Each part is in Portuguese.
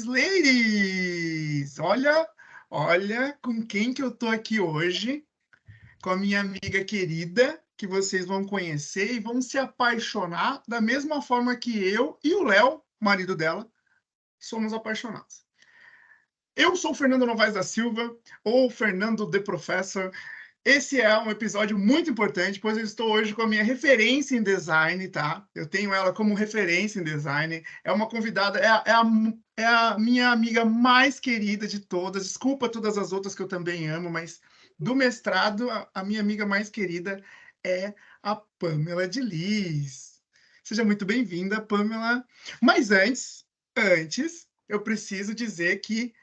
Ladies! Olha com quem que eu tô aqui hoje, com a minha amiga querida, que vocês vão conhecer e vão se apaixonar da mesma forma que eu e o Léo, marido dela, somos apaixonados. Eu sou o Fernando Novaes da Silva, ou Fernando The Professor. Esse é um episódio muito importante, pois eu estou hoje com a minha referência em design, tá? Eu tenho ela como referência em design. É uma convidada, é a minha amiga mais querida de todas. Desculpa todas as outras que eu também amo, mas do mestrado, a minha amiga mais querida é a Pamela de Lis. Seja muito bem-vinda, Pamela. Mas antes, eu preciso dizer que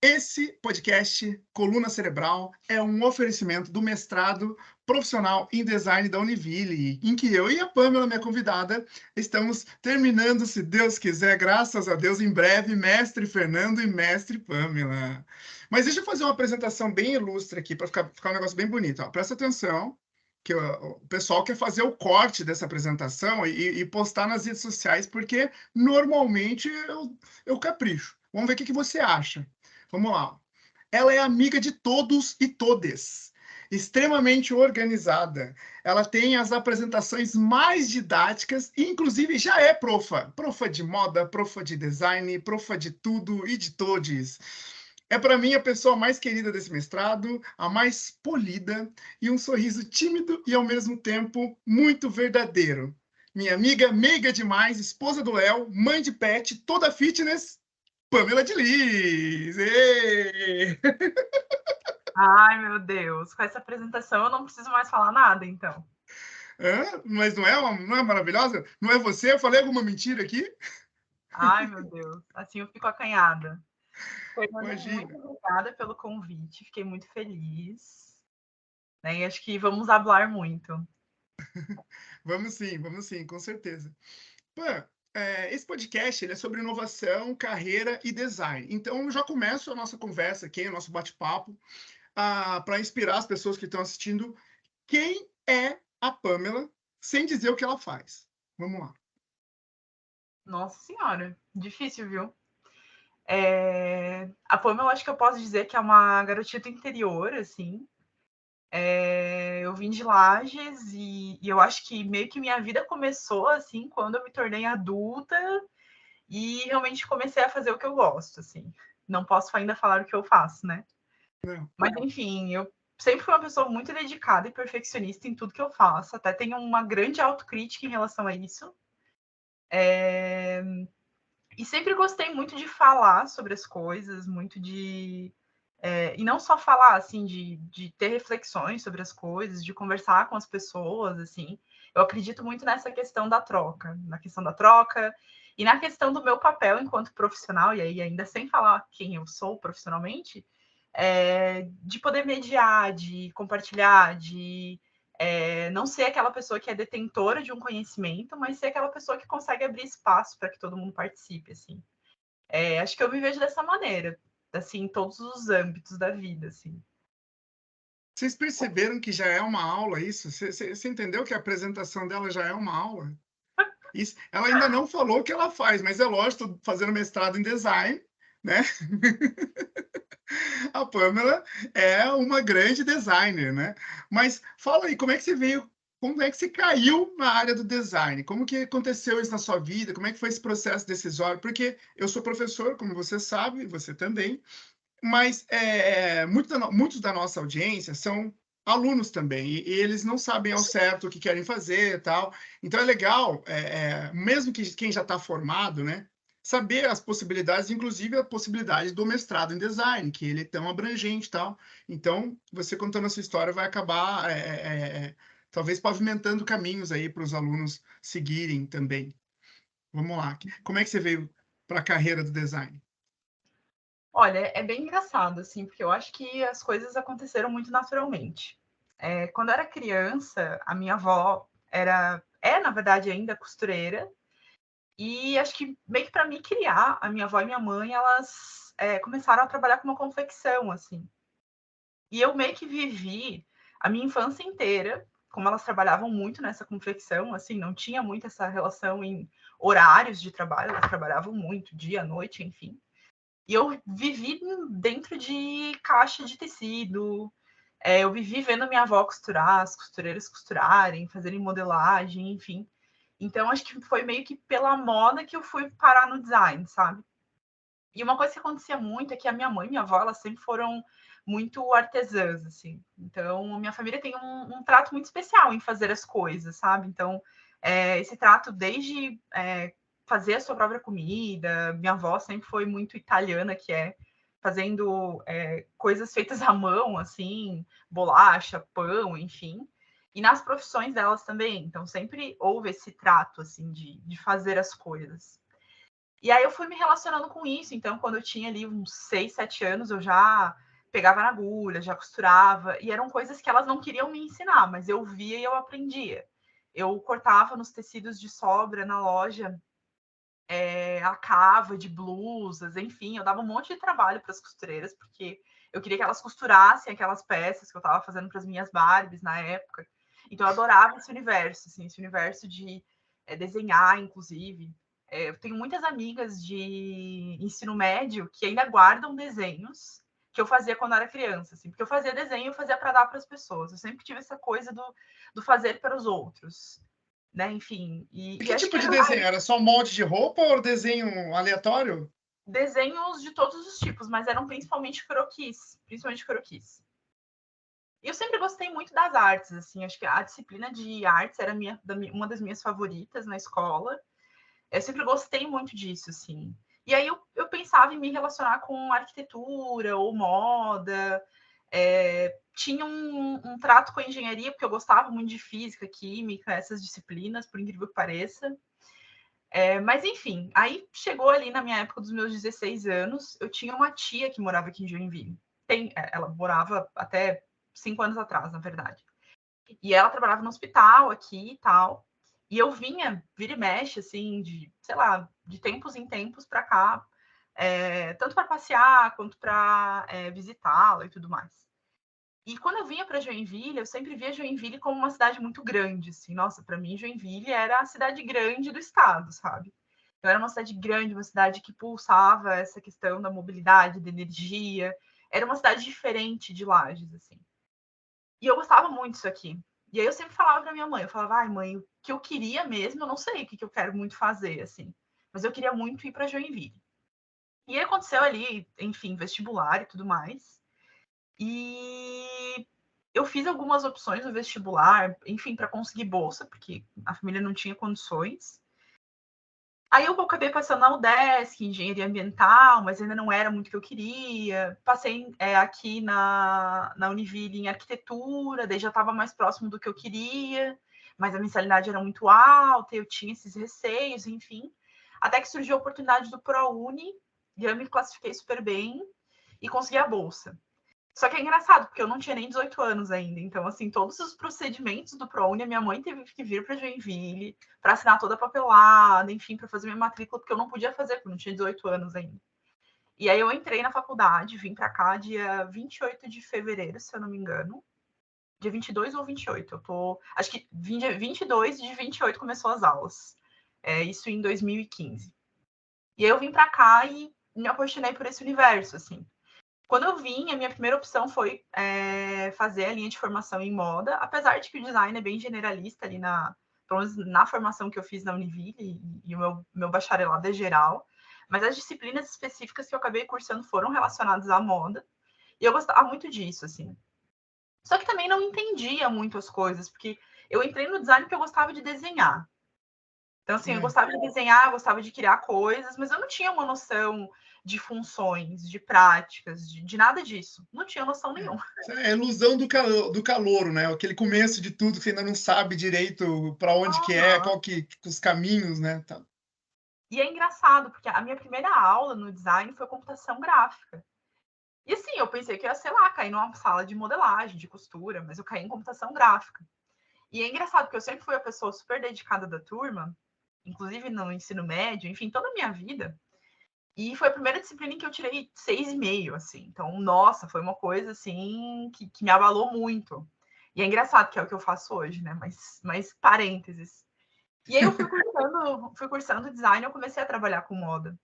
esse podcast, Coluna Cerebral, é um oferecimento do mestrado profissional em design da Univille, em que eu e a Pamela, minha convidada, estamos terminando, se Deus quiser, graças a Deus, em breve, mestre Fernando e mestre Pamela. Mas deixa eu fazer uma apresentação bem ilustre aqui, para ficar um negócio bem bonito. Ó. Presta atenção, que o pessoal quer fazer o corte dessa apresentação e postar nas redes sociais, porque normalmente eu capricho. Vamos ver o que você acha. Vamos lá. Ela é amiga de todos e todes, extremamente organizada. Ela tem as apresentações mais didáticas, e inclusive já é profa de moda, profa de design, profa de tudo e de todes. É para mim a pessoa mais querida desse mestrado, a mais polida e um sorriso tímido e ao mesmo tempo muito verdadeiro. Minha amiga, meiga demais, esposa do Léo, mãe de pet, toda fitness, Pamela de Lis! Ê! Ai, meu Deus, com essa apresentação eu não preciso mais falar nada, então. Mas não é maravilhosa? Não é você? Eu falei alguma mentira aqui? Ai, meu Deus, assim eu fico acanhada. Fernando, muito Imagina. obrigada pelo convite, fiquei muito feliz. Né? E acho que vamos falar muito. Vamos sim, com certeza. Pã, esse podcast ele é sobre inovação, carreira e design. Então, eu já começo a nossa conversa aqui, o nosso bate-papo, para inspirar as pessoas que estão assistindo. Quem é a Pamela, sem dizer o que ela faz? Vamos lá. Nossa Senhora, difícil, viu? A Pamela, eu acho que eu posso dizer que é uma garotinha do interior, assim. Eu vim de Lages e eu acho que meio que minha vida começou assim quando eu me tornei adulta e realmente comecei a fazer o que eu gosto, assim. Não posso ainda falar o que eu faço, né? Não. Mas enfim, eu sempre fui uma pessoa muito dedicada e perfeccionista em tudo que eu faço. Até tenho uma grande autocrítica em relação a isso. E sempre gostei muito de falar sobre as coisas, muito de e não só falar, assim, de ter reflexões sobre as coisas, de conversar com as pessoas, assim. Eu acredito muito nessa questão da troca, na questão da troca e na questão do meu papel enquanto profissional, e aí ainda sem falar quem eu sou profissionalmente, de poder mediar, de compartilhar, de não ser aquela pessoa que é detentora de um conhecimento, mas ser aquela pessoa que consegue abrir espaço para que todo mundo participe, assim. Acho que eu me vejo dessa maneira, assim, em todos os âmbitos da vida, assim. Vocês perceberam que já é uma aula isso? Você entendeu que a apresentação dela já é uma aula? Isso, ela ainda não falou o que ela faz, mas é lógico, estou fazendo mestrado em design, né? A Pamela é uma grande designer, né? Mas fala aí, como é que você veio, como é que você caiu na área do design? Como que aconteceu isso na sua vida? Como é que foi esse processo decisório? Porque eu sou professor, como você sabe, você também, mas muitos da nossa audiência são alunos também, e eles não sabem ao certo o que querem fazer e tal. Então é legal, mesmo que quem já está formado, né, saber as possibilidades, inclusive a possibilidade do mestrado em design, que ele é tão abrangente e tal. Então, você contando a sua história vai acabar, talvez pavimentando caminhos aí para os alunos seguirem também. Vamos lá. Como é que você veio para a carreira do design? Olha, é bem engraçado, assim, porque eu acho que as coisas aconteceram muito naturalmente. Quando eu era criança, a minha avó na verdade, ainda costureira, e acho que meio que para me criar, a minha avó e minha mãe, elas começaram a trabalhar com uma confecção, assim. E eu meio que vivi a minha infância inteira como elas trabalhavam muito nessa confecção, assim, não tinha muito essa relação em horários de trabalho, elas trabalhavam muito, dia, noite, enfim. E eu vivi dentro de caixa de tecido, eu vivi vendo minha avó costurar, as costureiras costurarem, fazerem modelagem, enfim. Então, acho que foi meio que pela moda que eu fui parar no design, sabe? E uma coisa que acontecia muito é que a minha mãe e minha avó, elas sempre foram muito artesãs, assim. Então, minha família tem um trato muito especial em fazer as coisas, sabe? Então, esse trato desde fazer a sua própria comida, minha avó sempre foi muito italiana, que é fazendo coisas feitas à mão, assim, bolacha, pão, enfim. E nas profissões delas também. Então, sempre houve esse trato, assim, de fazer as coisas. E aí eu fui me relacionando com isso. Então, quando eu tinha ali uns 6, 7 anos, eu já pegava na agulha, já costurava. E eram coisas que elas não queriam me ensinar, mas eu via e eu aprendia. Eu cortava nos tecidos de sobra na loja, a cava de blusas, enfim, eu dava um monte de trabalho para as costureiras, porque eu queria que elas costurassem aquelas peças que eu estava fazendo para as minhas Barbies na época. Então, eu adorava esse universo, assim, esse universo de desenhar, inclusive. Eu tenho muitas amigas de ensino médio que ainda guardam desenhos que eu fazia quando era criança, assim, porque eu fazia desenho, eu fazia para dar para as pessoas. Eu sempre tive essa coisa do fazer para os outros, né? Enfim, E e que acho tipo que de desenho? Era só molde de roupa ou desenho aleatório? desenhos de todos os tipos, mas eram principalmente croquis. E eu sempre gostei muito das artes, assim, acho que a disciplina de artes era uma das minhas favoritas na escola. Eu sempre gostei muito disso, assim. E aí eu pensava em me relacionar com arquitetura ou moda. Tinha um trato com a engenharia, porque eu gostava muito de física, química, essas disciplinas, por incrível que pareça. Mas enfim, aí chegou ali na minha época dos meus 16 anos, eu tinha uma tia que morava aqui em Joinville. Ela morava até 5 anos atrás, na verdade. E ela trabalhava no hospital aqui e tal. E eu vinha, vira e mexe, assim, sei lá, de tempos em tempos para cá, tanto para passear quanto para visitá-la e tudo mais. E quando eu vinha para Joinville, eu sempre via Joinville como uma cidade muito grande, assim. Nossa, para mim, Joinville era a cidade grande do estado, sabe? Então, era uma cidade grande, uma cidade que pulsava essa questão da mobilidade, da energia. Era uma cidade diferente de Lages, assim. E eu gostava muito disso aqui. E aí eu sempre falava para minha mãe, eu falava, ai mãe, o que eu queria mesmo, eu não sei o que eu quero muito fazer, assim. Mas eu queria muito ir para Joinville. E aí aconteceu ali, enfim, vestibular e tudo mais. E eu fiz algumas opções no vestibular, enfim, para conseguir bolsa, porque a família não tinha condições. Aí eu acabei passando na UDESC, engenharia ambiental, mas ainda não era muito o que eu queria. Passei aqui na Univille em arquitetura, daí já estava mais próximo do que eu queria, mas a mensalidade era muito alta, eu tinha esses receios, enfim. Até que surgiu a oportunidade do ProUni, e eu me classifiquei super bem e consegui a bolsa. Só que é engraçado, porque eu não tinha nem 18 anos ainda. Então, assim, todos os procedimentos do ProUni, a minha mãe teve que vir para Joinville para assinar toda a papelada, enfim, para fazer minha matrícula, porque eu não podia fazer, porque eu não tinha 18 anos ainda. E aí eu entrei na faculdade, vim para cá dia 28 de fevereiro, se eu não me engano. Dia 22 ou 28. Acho que dia 22 de 28 começou as aulas. Isso em 2015. E aí eu vim para cá e me apaixonei por esse universo, assim. Quando eu vim, a minha primeira opção foi fazer a linha de formação em moda, apesar de que o design é bem generalista ali pelo menos na formação que eu fiz na Univille e o meu bacharelado é geral, mas as disciplinas específicas que eu acabei cursando foram relacionadas à moda, e eu gostava muito disso, assim. Só que também não entendia muito as coisas, porque eu entrei no design porque eu gostava de desenhar. Então, assim, eu É. gostava de desenhar, eu gostava de criar coisas, mas eu não tinha uma noção de funções, de práticas, de nada disso. Não tinha noção nenhuma. É a ilusão do calouro, né? Aquele começo de tudo que você ainda não sabe direito para onde que é, Uhum. qual que os caminhos, né? Tá. E é engraçado, porque a minha primeira aula no design foi computação gráfica. E assim, eu pensei que ia, sei lá, cair numa sala de modelagem, de costura, mas eu caí em computação gráfica. E é engraçado, porque eu sempre fui a pessoa super dedicada da turma, inclusive no ensino médio, enfim, toda a minha vida. E foi a primeira disciplina em que eu tirei 6,5, assim. Então, nossa, foi uma coisa, assim, que me abalou muito. E é engraçado que é o que eu faço hoje, né? Mas parênteses. E aí eu fui cursando design, eu comecei a trabalhar com moda.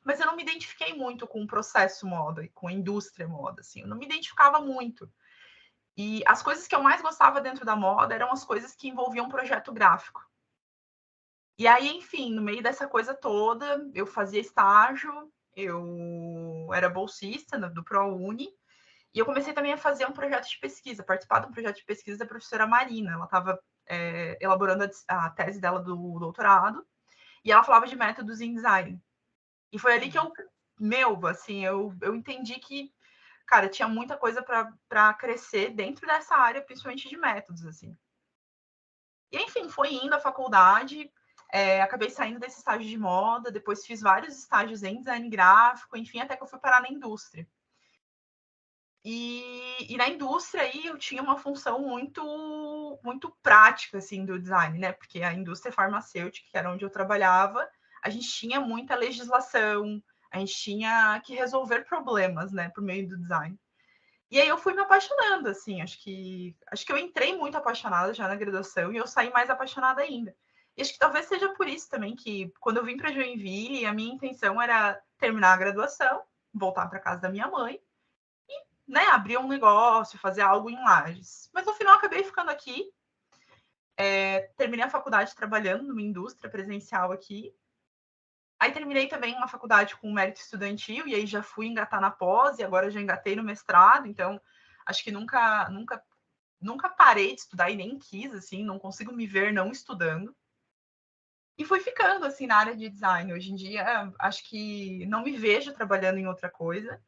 Mas eu não me identifiquei muito com o processo moda e com a indústria moda, assim. Eu não me identificava muito. E as coisas que eu mais gostava dentro da moda eram as coisas que envolviam projeto gráfico. E aí, enfim, no meio dessa coisa toda, eu fazia estágio, eu era bolsista do ProUni, e eu comecei também a fazer um projeto de pesquisa, participar de um projeto de pesquisa da professora Marina. Ela estava elaborando a tese dela do doutorado, e ela falava de métodos em design. E foi ali que eu entendi que, cara, tinha muita coisa para crescer dentro dessa área, principalmente de métodos, assim. E, enfim, foi indo à faculdade, acabei saindo desse estágio de moda, depois fiz vários estágios em design gráfico, enfim, até que eu fui parar na indústria. E na indústria aí eu tinha uma função muito prática, assim, do design, né? Porque a indústria farmacêutica, que era onde eu trabalhava, a gente tinha muita legislação, a gente tinha que resolver problemas, né, por meio do design. E aí eu fui me apaixonando, assim, acho que eu entrei muito apaixonada já na graduação e eu saí mais apaixonada ainda. E acho que talvez seja por isso também que quando eu vim para Joinville, a minha intenção era terminar a graduação, voltar para casa da minha mãe, né, abrir um negócio, fazer algo em Lages. Mas no final acabei ficando aqui, terminei a faculdade trabalhando numa indústria presencial aqui. Aí terminei também uma faculdade com mérito estudantil, e aí já fui engatar na pós, e agora já engatei no mestrado, então acho que nunca parei de estudar e nem quis, assim, não consigo me ver não estudando. E fui ficando, assim, na área de design. Hoje em dia, acho que não me vejo trabalhando em outra coisa,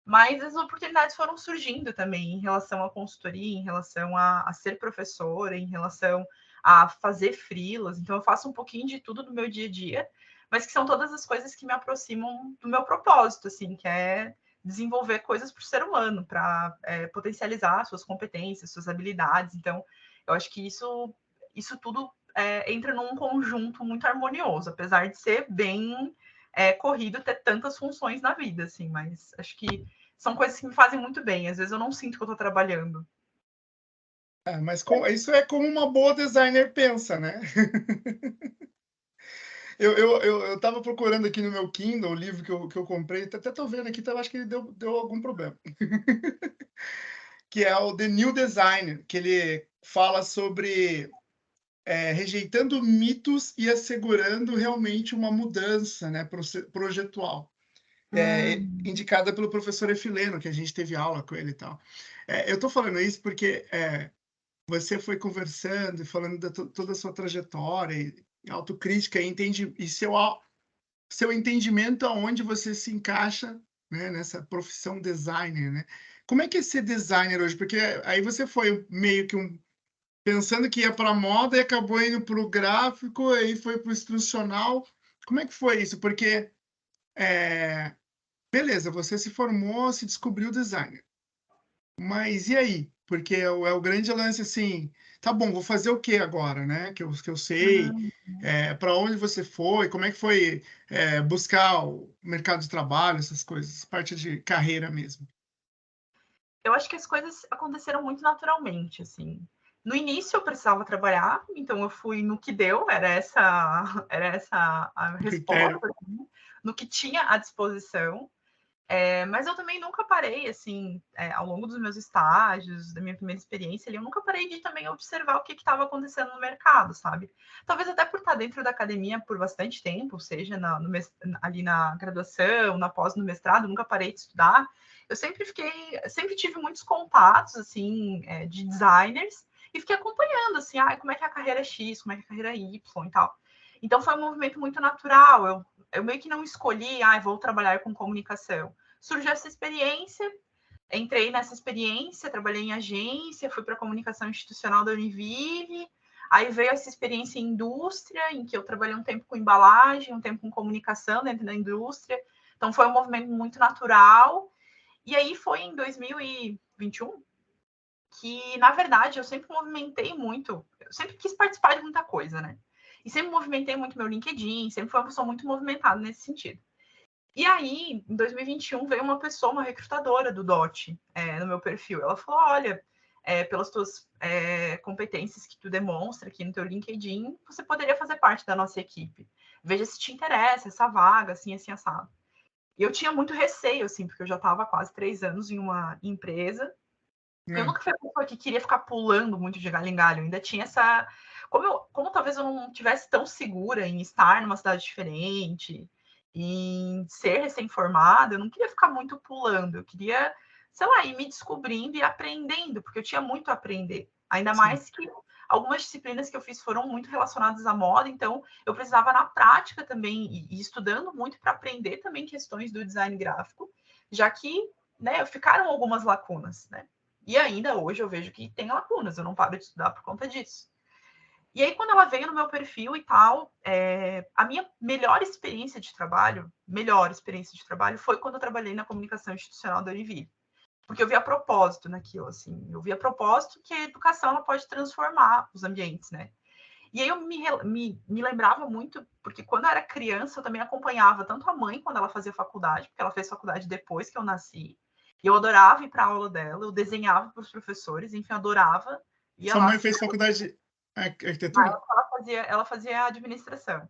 mas as oportunidades foram surgindo também em relação à consultoria, em relação a ser professora, em relação a fazer freelas. Então, eu faço um pouquinho de tudo no meu dia a dia, mas que são todas as coisas que me aproximam do meu propósito, assim, que é desenvolver coisas para o ser humano, para potencializar suas competências, suas habilidades. Então, eu acho que isso tudo entra num conjunto muito harmonioso, apesar de ser bem corrido ter tantas funções na vida, assim, mas acho que são coisas que me fazem muito bem. Às vezes eu não sinto que eu estou trabalhando. Mas isso é como uma boa designer pensa, né? Eu tava procurando aqui no meu Kindle o livro que eu comprei, até tô vendo aqui, acho que ele deu algum problema. Que é o The New Designer, que ele fala sobre rejeitando mitos e assegurando realmente uma mudança, né, projetual. Indicada pelo professor Efileno, que a gente teve aula com ele e tal. Eu estou falando isso porque você foi conversando e falando de toda a sua trajetória e autocrítica e seu entendimento aonde você se encaixa, né, nessa profissão designer, né? Como é que é ser designer hoje? Porque aí você foi meio que pensando que ia para a moda e acabou indo para o gráfico, aí foi para o institucional. Como é que foi isso? Porque beleza, você se formou, se descobriu designer. Mas e aí? Porque é o grande lance assim, tá bom, vou fazer o que agora, né? Que eu sei, Uhum. para onde você foi, como é que foi buscar o mercado de trabalho, essas coisas, parte de carreira mesmo. Eu acho que as coisas aconteceram muito naturalmente, assim. No início eu precisava trabalhar, então eu fui no que deu, era essa a resposta, Critério. assim, no que tinha à disposição. Mas eu também nunca parei, assim, ao longo dos meus estágios, da minha primeira experiência ali, eu nunca parei de também observar o que estava acontecendo no mercado, sabe? Talvez até por estar dentro da academia por bastante tempo, seja ali na graduação, na pós, no mestrado, nunca parei de estudar. Eu sempre tive muitos contatos, assim, de designers, e fiquei acompanhando, assim, como é que é a carreira X, como é que é a carreira Y e tal. Então foi um movimento muito natural, eu meio que não escolhi, vou trabalhar com comunicação. Surgiu essa experiência, entrei nessa experiência, trabalhei em agência, fui para a comunicação institucional da Univille, aí veio essa experiência em indústria, em que eu trabalhei um tempo com embalagem, um tempo com comunicação dentro da indústria, então foi um movimento muito natural, e aí foi em 2021 que, na verdade, eu sempre movimentei muito, eu sempre quis participar de muita coisa, né? E sempre movimentei muito meu LinkedIn, sempre fui uma pessoa muito movimentada nesse sentido. E aí, em 2021, veio uma pessoa, uma recrutadora do DOT, no meu perfil. Ela falou: olha, pelas tuas competências que tu demonstra aqui no teu LinkedIn, você poderia fazer parte da nossa equipe. Veja se te interessa essa vaga, assim, assim, assado. E eu tinha muito receio, assim, porque eu já estava há quase 3 anos em uma empresa. Eu nunca fui a pessoa que queria ficar pulando muito de galho em galho. Eu ainda tinha essa... Como talvez eu não tivesse tão segura em estar numa cidade diferente, em ser recém-formada, eu não queria ficar muito pulando. Eu queria, sei lá, ir me descobrindo e aprendendo, porque eu tinha muito a aprender. Ainda mais que algumas disciplinas que eu fiz foram muito relacionadas à moda, então eu precisava na prática também, e estudando muito para aprender também questões do design gráfico, já que, né, ficaram algumas lacunas, né? E ainda hoje eu vejo que tem lacunas, eu não paro de estudar por conta disso. E aí, quando ela veio no meu perfil e tal, a minha melhor experiência de trabalho foi quando eu trabalhei na comunicação institucional da Univille. Porque eu vi a propósito naquilo, assim. Eu vi a propósito que a educação ela pode transformar os ambientes, né? E aí eu me lembrava muito, porque quando eu era criança, eu também acompanhava tanto a mãe quando ela fazia faculdade, porque ela fez faculdade depois que eu nasci. E eu adorava ir para a aula dela, eu desenhava para os professores, enfim, eu adorava. Ia Sua lá mãe fez faculdade de arquitetura? ela fazia administração.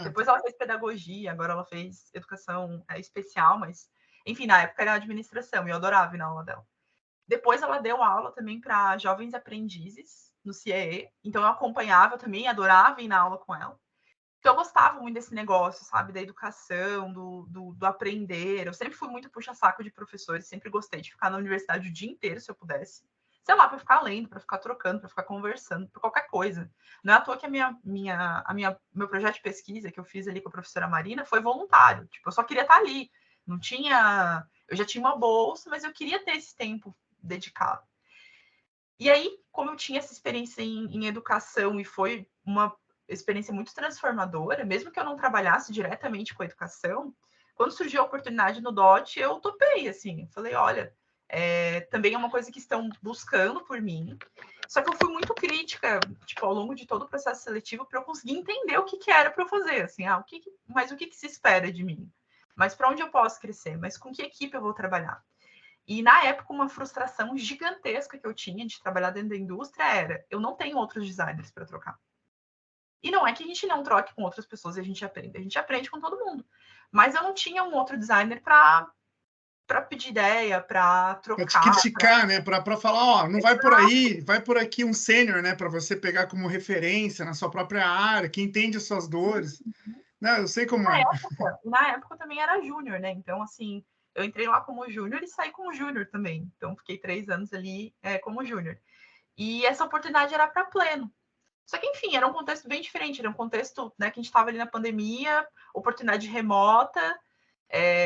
Depois ela fez pedagogia, agora ela fez educação especial, mas, enfim, na época era administração, e eu adorava ir na aula dela. Depois ela deu aula também para jovens aprendizes no CIEE, então eu acompanhava, eu também adorava ir na aula com ela. Então eu gostava muito desse negócio, sabe, da educação, do aprender. Eu sempre fui muito puxa-saco de professores, sempre gostei de ficar na universidade o dia inteiro, se eu pudesse. Sei lá, para ficar lendo, para ficar trocando, para ficar conversando, por qualquer coisa. Não é à toa que meu projeto de pesquisa que eu fiz ali com a professora Marina foi voluntário. Tipo, eu só queria estar ali. Não tinha... Eu já tinha uma bolsa, mas eu queria ter esse tempo dedicado. E aí, como eu tinha essa experiência em educação e foi uma experiência muito transformadora, mesmo que eu não trabalhasse diretamente com a educação, quando surgiu a oportunidade no DOT, eu topei, assim, falei, olha, também é uma coisa que estão buscando por mim, só que eu fui muito crítica, tipo, ao longo de todo o processo seletivo, para eu conseguir entender o que era para eu fazer, assim, mas o que se espera de mim? Mas para onde eu posso crescer? Mas com que equipe eu vou trabalhar? E na época, uma frustração gigantesca que eu tinha de trabalhar dentro da indústria era: eu não tenho outros designers para trocar. E não é que a gente não troque com outras pessoas e a gente aprende com todo mundo. Mas eu não tinha um outro designer para pedir ideia, para Para te trocar. criticar, né? Para falar, ó, não vai por aí, vai por aqui um sênior, né? Para você pegar como referência na sua própria área, que entende as suas dores. Não, eu sei como é. Na época eu também era júnior, né? Então, assim, eu entrei lá como júnior e saí como júnior também. Então, fiquei 3 anos ali como júnior. E essa oportunidade era para pleno. Só que, enfim, era um contexto bem diferente, era um contexto, né, que a gente estava ali na pandemia, oportunidade remota,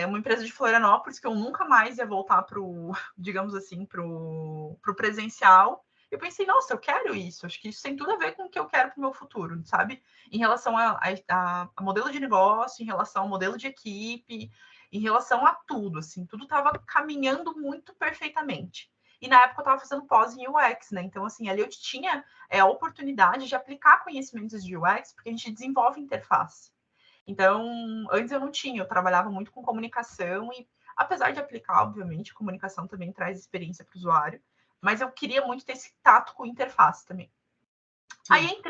uma empresa de Florianópolis que eu nunca mais ia voltar para o, digamos assim, para o presencial. Eu pensei, nossa, eu quero isso, acho que isso tem tudo a ver com o que eu quero para o meu futuro, sabe? Em relação a modelo de negócio, em relação ao modelo de equipe, em relação a tudo, assim, tudo estava caminhando muito perfeitamente. E na época eu estava fazendo pós em UX, né? Então, assim, ali eu tinha a oportunidade de aplicar conhecimentos de UX, porque a gente desenvolve interface. Então, antes eu não tinha, eu trabalhava muito com comunicação e, apesar de aplicar, obviamente, comunicação também traz experiência para o usuário, mas eu queria muito ter esse tato com interface também. Sim. Aí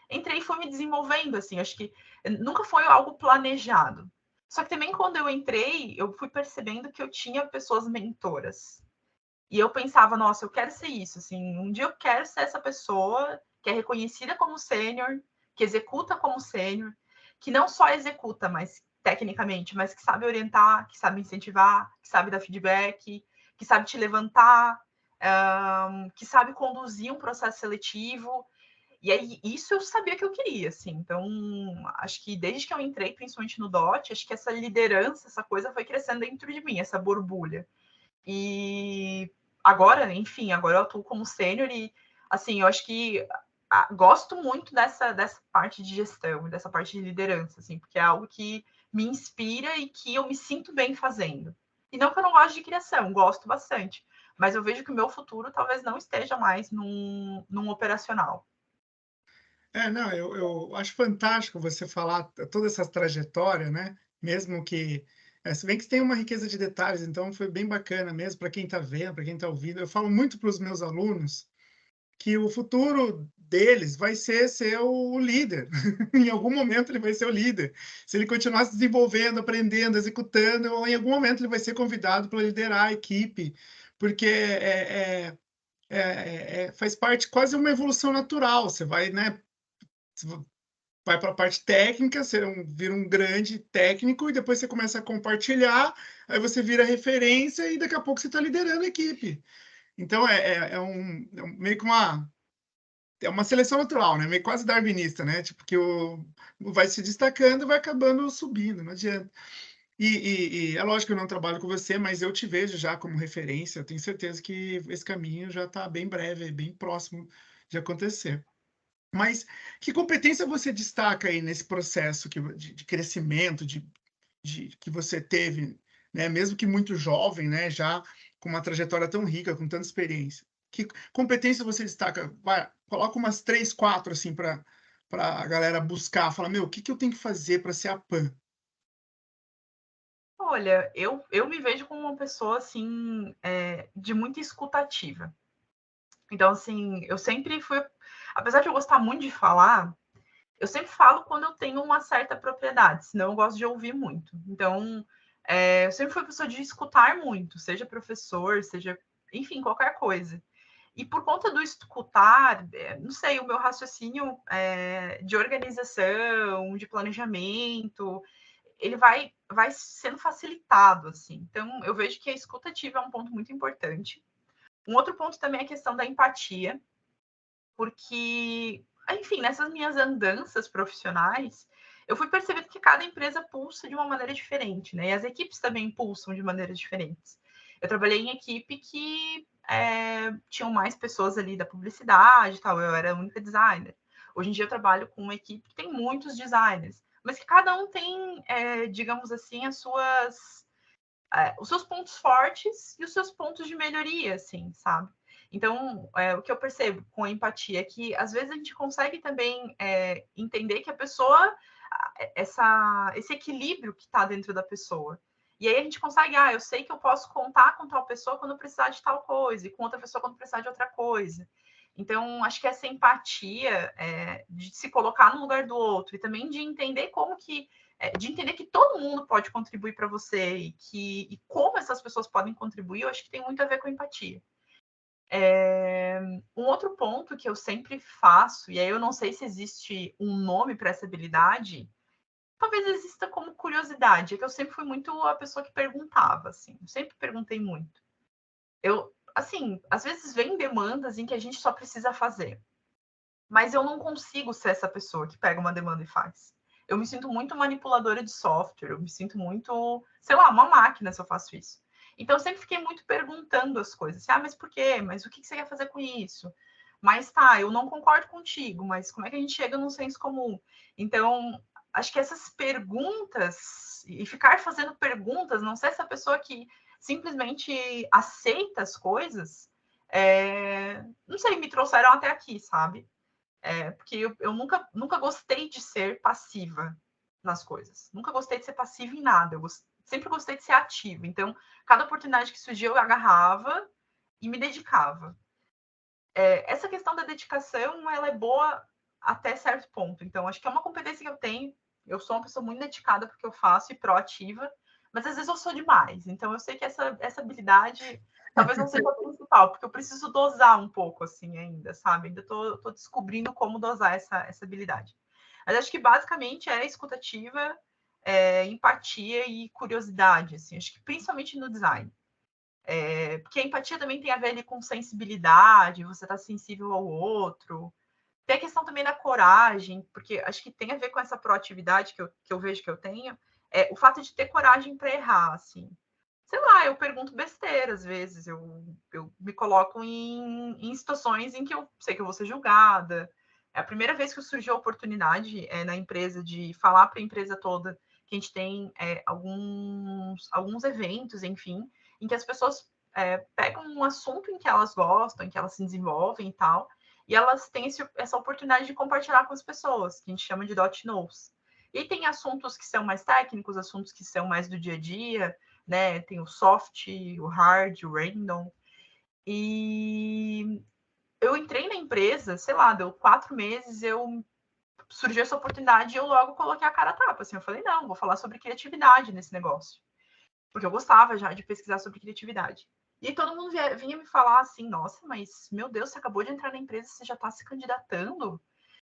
entrei e fui me desenvolvendo, assim, acho que nunca foi algo planejado. Só que também quando eu entrei, eu fui percebendo que eu tinha pessoas mentoras. E eu pensava, nossa, eu quero ser isso, assim, um dia eu quero ser essa pessoa que é reconhecida como sênior, que executa como sênior, que não só executa, mas tecnicamente, mas que sabe orientar, que sabe incentivar, que sabe dar feedback, que sabe te levantar, que sabe conduzir um processo seletivo. E aí, isso eu sabia que eu queria, assim. Então, acho que desde que eu entrei, principalmente no DOT, acho que essa liderança, essa coisa foi crescendo dentro de mim, essa borbulha. E agora, enfim, agora eu atuo como sênior e, assim, eu acho que gosto muito dessa parte de gestão, dessa parte de liderança, assim, porque é algo que me inspira e que eu me sinto bem fazendo. E não que eu não goste de criação, gosto bastante, mas eu vejo que o meu futuro talvez não esteja mais num operacional. Não, eu acho fantástico você falar toda essa trajetória, né? Mesmo que Se bem que tem uma riqueza de detalhes, então foi bem bacana mesmo para quem está vendo, para quem está ouvindo. Eu falo muito para os meus alunos que o futuro deles vai ser o líder. Em algum momento ele vai ser o líder. Se ele continuar se desenvolvendo, aprendendo, executando, em algum momento ele vai ser convidado para liderar a equipe, porque faz parte quase uma evolução natural. Você vai, né? Vai para a parte técnica, você vira um grande técnico e depois você começa a compartilhar, aí você vira referência e daqui a pouco você está liderando a equipe. Então meio que uma seleção natural, né? Meio quase darwinista, né? Tipo que vai se destacando, vai acabando subindo, não adianta. E é lógico que eu não trabalho com você, mas eu te vejo já como referência. Eu tenho certeza que esse caminho já está bem breve, bem próximo de acontecer. Mas que competência você destaca aí nesse processo de crescimento, que você teve, né? Mesmo que muito jovem, né? Já com uma trajetória tão rica, com tanta experiência. Que competência você destaca? Coloca umas 3, 4 assim para a galera buscar, falar, meu, o que eu tenho que fazer para ser a PAN? Olha, eu me vejo como uma pessoa, assim, de muita escutativa. Então, assim, eu sempre fui, apesar de eu gostar muito de falar, eu sempre falo quando eu tenho uma certa propriedade, senão eu gosto de ouvir muito. Então, eu sempre fui pessoa de escutar muito, seja professor, seja, enfim, qualquer coisa. E por conta do escutar, não sei, o meu raciocínio de organização, de planejamento, ele vai sendo facilitado, assim. Então, eu vejo que a escuta ativa é um ponto muito importante. Um outro ponto também é a questão da empatia, porque, enfim, nessas minhas andanças profissionais, eu fui percebendo que cada empresa pulsa de uma maneira diferente, né? E as equipes também pulsam de maneiras diferentes. Eu trabalhei em equipe que tinham mais pessoas ali da publicidade e tal, eu era a única designer. Hoje em dia eu trabalho com uma equipe que tem muitos designers, mas que cada um tem, digamos assim, os seus pontos fortes e os seus pontos de melhoria, assim, sabe? Então, o que eu percebo com a empatia é que, às vezes, a gente consegue também entender que a pessoa, esse equilíbrio que está dentro da pessoa. E aí a gente consegue, eu sei que eu posso contar com tal pessoa quando precisar de tal coisa, e com outra pessoa quando precisar de outra coisa. Então, acho que essa empatia de se colocar no lugar do outro e também de entender de entender que todo mundo pode contribuir para você e como essas pessoas podem contribuir, eu acho que tem muito a ver com empatia. Um outro ponto que eu sempre faço, e aí eu não sei se existe um nome para essa habilidade, talvez exista como curiosidade, é que eu sempre fui muito a pessoa que perguntava, assim, eu sempre perguntei muito. Assim, às vezes vem demandas em que a gente só precisa fazer, mas eu não consigo ser essa pessoa que pega uma demanda e faz. Eu me sinto muito manipuladora de software, eu me sinto muito, sei lá, uma máquina se eu faço isso. Então, eu sempre fiquei muito perguntando as coisas. Mas por quê? Mas o que você quer fazer com isso? Mas tá, eu não concordo contigo, mas como é que a gente chega num senso comum? Então, acho que essas perguntas, e ficar fazendo perguntas, não ser essa pessoa que simplesmente aceita as coisas, não sei, me trouxeram até aqui, sabe? Porque eu nunca gostei de ser passiva nas coisas. Nunca gostei de ser passiva em nada. Sempre gostei de ser ativa. Então, cada oportunidade que surgiu, eu agarrava e me dedicava. Essa questão da dedicação, ela é boa até certo ponto. Então, acho que é uma competência que eu tenho. Eu sou uma pessoa muito dedicada porque eu faço e proativa, mas às vezes eu sou demais. Então, eu sei que essa habilidade talvez não seja a principal, porque eu preciso dosar um pouco, assim, ainda, sabe? Ainda tô descobrindo como dosar essa habilidade. Mas acho que basicamente é escutativa, empatia e curiosidade, assim. Acho que principalmente no design. Porque a empatia também tem a ver ali com sensibilidade, você tá sensível ao outro. Tem a questão também da coragem, porque acho que tem a ver com essa proatividade que eu vejo que eu tenho, o fato de ter coragem para errar, assim. Sei lá, eu pergunto besteira às vezes, eu me coloco em situações em que eu sei que eu vou ser julgada. É a primeira vez que surgiu a oportunidade na empresa de falar para a empresa toda que a gente tem alguns eventos, enfim, em que as pessoas pegam um assunto em que elas gostam, em que elas se desenvolvem e tal, e elas têm essa oportunidade de compartilhar com as pessoas, que a gente chama de dot knows. E tem assuntos que são mais técnicos, assuntos que são mais do dia a dia, né? Tem o soft, o hard, o random. E eu entrei na empresa, sei lá, deu 4 meses, surgiu essa oportunidade e eu logo coloquei a cara a tapa. Assim, eu falei, não, vou falar sobre criatividade nesse negócio. Porque eu gostava já de pesquisar sobre criatividade. E aí todo mundo vinha me falar assim, nossa, mas meu Deus, você acabou de entrar na empresa, você já está se candidatando,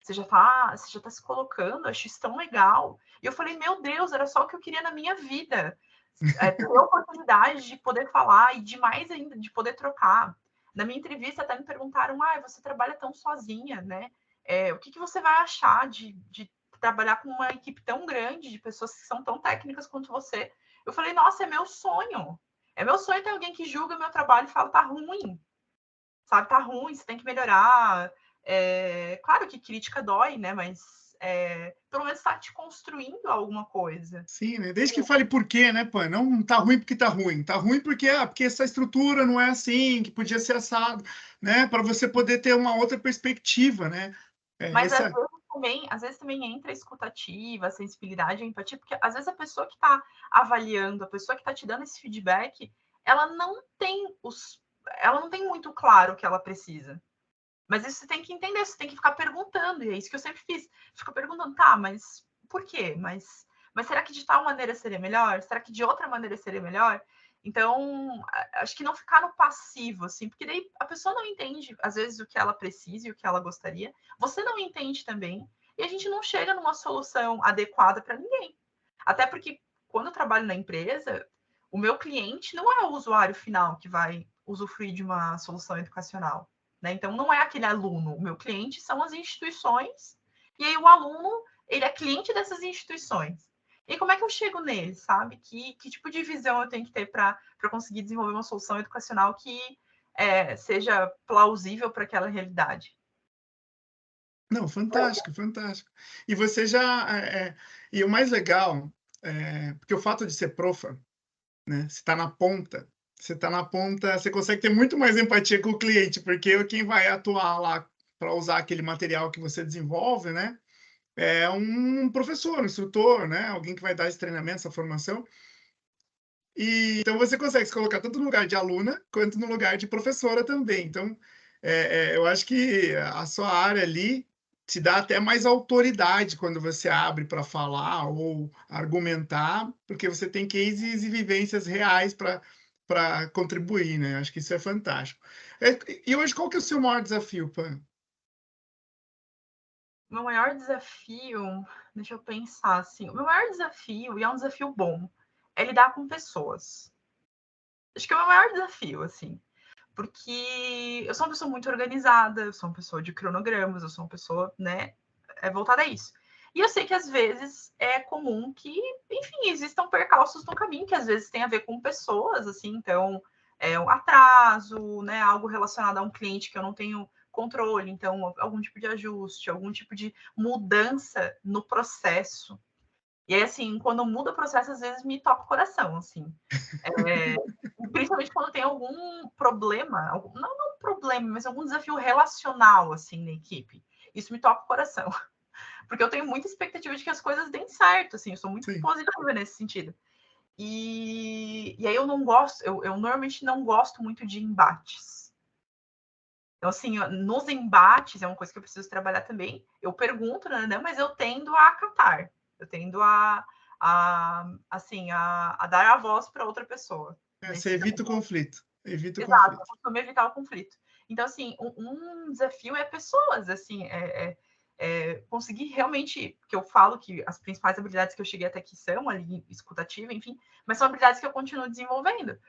você já tá se colocando, acho isso tão legal. E eu falei, meu Deus, era só o que eu queria na minha vida. Ter a oportunidade de poder falar e de mais ainda, de poder trocar. Na minha entrevista até me perguntaram, você trabalha tão sozinha, né? O que você vai achar de trabalhar com uma equipe tão grande, de pessoas que são tão técnicas quanto você? Eu falei, nossa, é meu sonho. É meu sonho ter alguém que julga meu trabalho e fala, tá ruim, sabe? Tá ruim, você tem que melhorar. Claro que crítica dói, né? Mas pelo menos está te construindo alguma coisa. Sim, né? Desde que fale por quê, né, Pan? Não tá ruim porque tá ruim. Tá ruim porque essa estrutura não é assim, que podia ser assado, né? Para você poder ter uma outra perspectiva, né? Mas Essa... às vezes também entra a escutativa, a sensibilidade, a empatia, porque às vezes a pessoa que está avaliando, a pessoa que está te dando esse feedback, ela não tem muito claro o que ela precisa. Mas isso você tem que entender, você tem que ficar perguntando, e é isso que eu sempre fiz. Fico perguntando, tá, mas por quê? Mas será que de tal maneira seria melhor? Será que de outra maneira seria melhor? Então, acho que não ficar no passivo, assim, porque daí a pessoa não entende, às vezes, o que ela precisa e o que ela gostaria. Você não entende também, e a gente não chega numa solução adequada para ninguém. Até porque, quando eu trabalho na empresa, o meu cliente não é o usuário final que vai usufruir de uma solução educacional. Né? Então, não é aquele aluno. O meu cliente são as instituições, e aí o aluno, ele é cliente dessas instituições. E como é que eu chego nele, sabe? Que tipo de visão eu tenho que ter para conseguir desenvolver uma solução educacional que seja plausível para aquela realidade? Não, fantástico, fantástico. E você já... e o mais legal, porque o fato de ser profa, né? Você está na ponta, você consegue ter muito mais empatia com o cliente, porque quem vai atuar lá para usar aquele material que você desenvolve, né? É um professor, um instrutor, né? Alguém que vai dar esse treinamento, essa formação. E então você consegue se colocar tanto no lugar de aluna quanto no lugar de professora também. Então, eu acho que a sua área ali te dá até mais autoridade quando você abre para falar ou argumentar, porque você tem cases e vivências reais para contribuir, né? Acho que isso é fantástico. E hoje, qual que é o seu maior desafio, Pan? O meu maior desafio, deixa eu pensar assim, o meu maior desafio, e é um desafio bom, é lidar com pessoas. Acho que é o meu maior desafio, assim. Porque eu sou uma pessoa muito organizada, eu sou uma pessoa de cronogramas, eu sou uma pessoa, né, voltada a isso. E eu sei que às vezes é comum que, enfim, existam percalços no caminho, que às vezes tem a ver com pessoas, assim, então, um atraso, né, algo relacionado a um cliente que eu não tenho controle, então, algum tipo de ajuste, algum tipo de mudança no processo. E aí, assim, quando muda o processo, às vezes me toca o coração, assim. É, principalmente quando tem algum problema, não problema, mas algum desafio relacional, assim, na equipe. Isso me toca o coração. Porque eu tenho muita expectativa de que as coisas deem certo, assim, eu sou muito Sim. positiva nesse sentido. E aí eu não gosto, eu normalmente não gosto muito de embates. Então, assim, nos embates é uma coisa que eu preciso trabalhar também. Eu pergunto, né, mas eu tendo a acatar. Eu tendo assim, a dar a voz para outra pessoa. Você evita o conflito. Evita o Exato, eu conflito. costumo evitar o conflito. Então, assim, um desafio é pessoas, assim, conseguir realmente, que eu falo que as principais habilidades que eu cheguei até aqui são ali, escutativa, enfim, mas são habilidades que eu continuo desenvolvendo,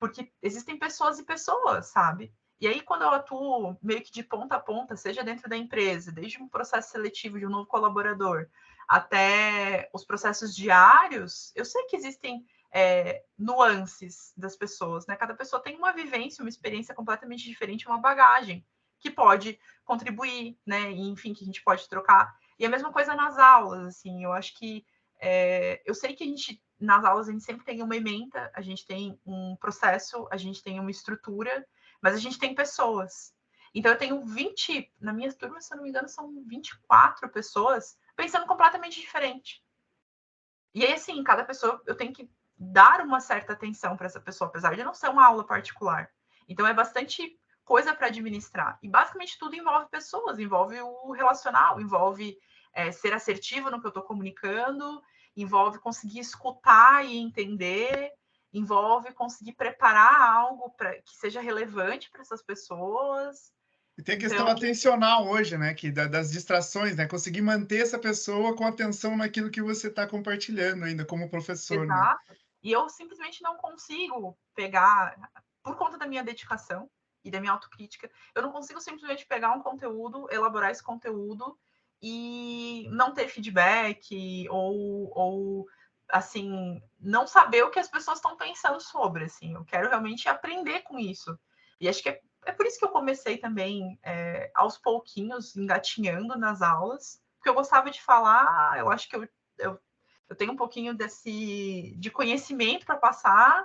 porque existem pessoas e pessoas, sabe? E aí, quando eu atuo meio que de ponta a ponta, seja dentro da empresa, desde um processo seletivo de um novo colaborador, até os processos diários, eu sei que existem nuances das pessoas, né? Cada pessoa tem uma vivência, uma experiência completamente diferente, uma bagagem que pode contribuir, né? E, enfim, que a gente pode trocar. E a mesma coisa nas aulas, assim, eu acho que eu sei que nas aulas a gente sempre tem uma ementa, a gente tem um processo, a gente tem uma estrutura, mas a gente tem pessoas. Então eu tenho 20, na minha turma, se eu não me engano, são 24 pessoas, pensando completamente diferente. E aí, assim, cada pessoa, eu tenho que dar uma certa atenção para essa pessoa, apesar de não ser uma aula particular. Então, é bastante coisa para administrar. E, basicamente, tudo envolve pessoas, envolve o relacional, envolve ser assertivo no que eu estou comunicando, envolve conseguir escutar e entender, envolve conseguir preparar algo que seja relevante para essas pessoas. E tem a questão Então, atencional hoje, né? Que das distrações, né? Conseguir manter essa pessoa com atenção naquilo que você está compartilhando ainda como professor, né? exato. E eu simplesmente não consigo pegar, por conta da minha dedicação e da minha autocrítica, eu não consigo simplesmente pegar um conteúdo, elaborar esse conteúdo e não ter feedback ou assim, não saber o que as pessoas estão pensando sobre, assim. Eu quero realmente aprender com isso. E acho que é por isso que eu comecei também, aos pouquinhos, engatinhando nas aulas, porque eu gostava de falar, eu acho que eu tenho um pouquinho de conhecimento para passar,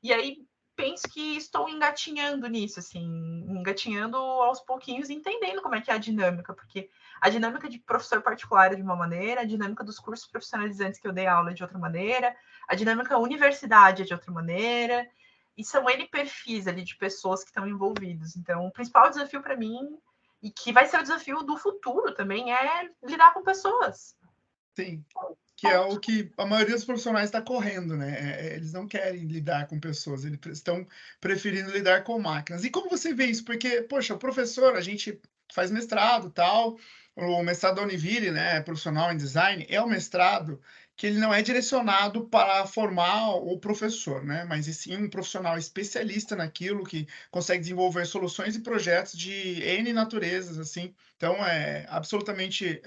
e aí penso que estou engatinhando nisso, assim, engatinhando aos pouquinhos, entendendo como é que é a dinâmica, porque a dinâmica de professor particular é de uma maneira, a dinâmica dos cursos profissionalizantes que eu dei aula é de outra maneira, a dinâmica universidade é de outra maneira, e são N perfis ali de pessoas que estão envolvidos. Então, o principal desafio para mim, e que vai ser o desafio do futuro também, é lidar com pessoas. Sim. Que é o que a maioria dos profissionais está correndo, né? Eles não querem lidar com pessoas, eles estão preferindo lidar com máquinas. E como você vê isso? Porque, poxa, o professor, a gente faz mestrado, tal, o mestrado da Univille, né, profissional em design, é um mestrado que ele não é direcionado para formar o professor, né? Mas e sim um profissional especialista naquilo, que consegue desenvolver soluções e projetos de N naturezas, assim. Então, é absolutamente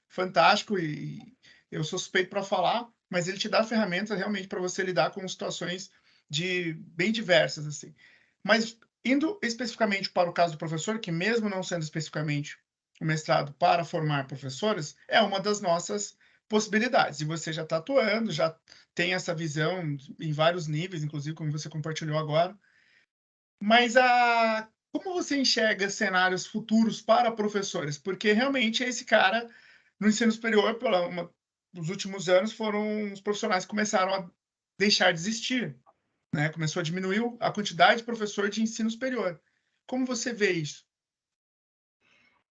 fantástico e eu sou suspeito para falar, mas ele te dá ferramentas realmente para você lidar com situações de bem diversas, assim. Mas indo especificamente para o caso do professor, que mesmo não sendo especificamente o mestrado para formar professores, é uma das nossas possibilidades. E você já está atuando, já tem essa visão em vários níveis, inclusive como você compartilhou agora. Mas como você enxerga cenários futuros para professores? Porque realmente esse cara no ensino superior, nos últimos anos, foram os profissionais que começaram a deixar de existir, né? Começou a diminuir a quantidade de professor de ensino superior. Como você vê isso?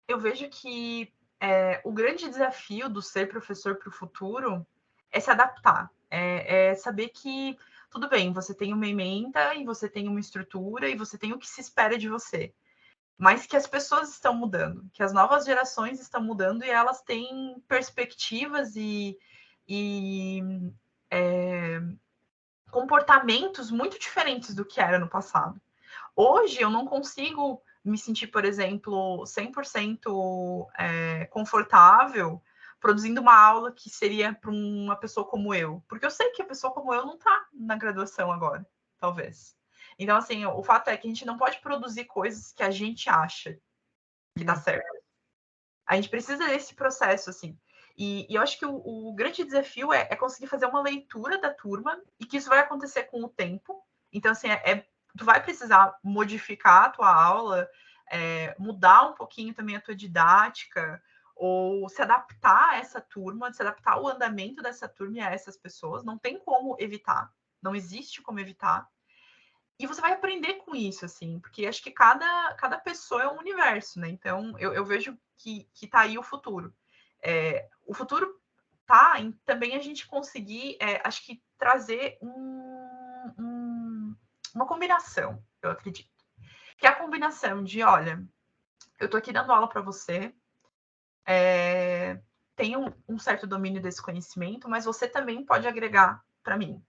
Eu vejo que o grande desafio do ser professor para o futuro é se adaptar, é saber que tudo bem, você tem uma ementa e você tem uma estrutura e você tem o que se espera de você, mas que as pessoas estão mudando, que as novas gerações estão mudando e elas têm perspectivas e comportamentos muito diferentes do que era no passado. Hoje eu não consigo me sentir, por exemplo, 100% confortável produzindo uma aula que seria para uma pessoa como eu, porque eu sei que a pessoa como eu não está na graduação agora, talvez. Então, assim, o fato é que a gente não pode produzir coisas que a gente acha que está Hum, certo. A gente precisa desse processo, assim. E eu acho que o grande desafio é conseguir fazer uma leitura da turma e que isso vai acontecer com o tempo. Então, assim, tu vai precisar modificar a tua aula, mudar um pouquinho também a tua didática, ou se adaptar a essa turma, se adaptar ao andamento dessa turma e a essas pessoas. Não tem como evitar, não existe como evitar. E você vai aprender com isso, assim, porque acho que cada pessoa é um universo, né? Então, eu vejo que tá aí o futuro. O futuro tá em também a gente conseguir, acho que trazer uma combinação, eu acredito. Que é a combinação de, olha, eu tô aqui dando aula para você, tenho um certo domínio desse conhecimento, mas você também pode agregar para mim.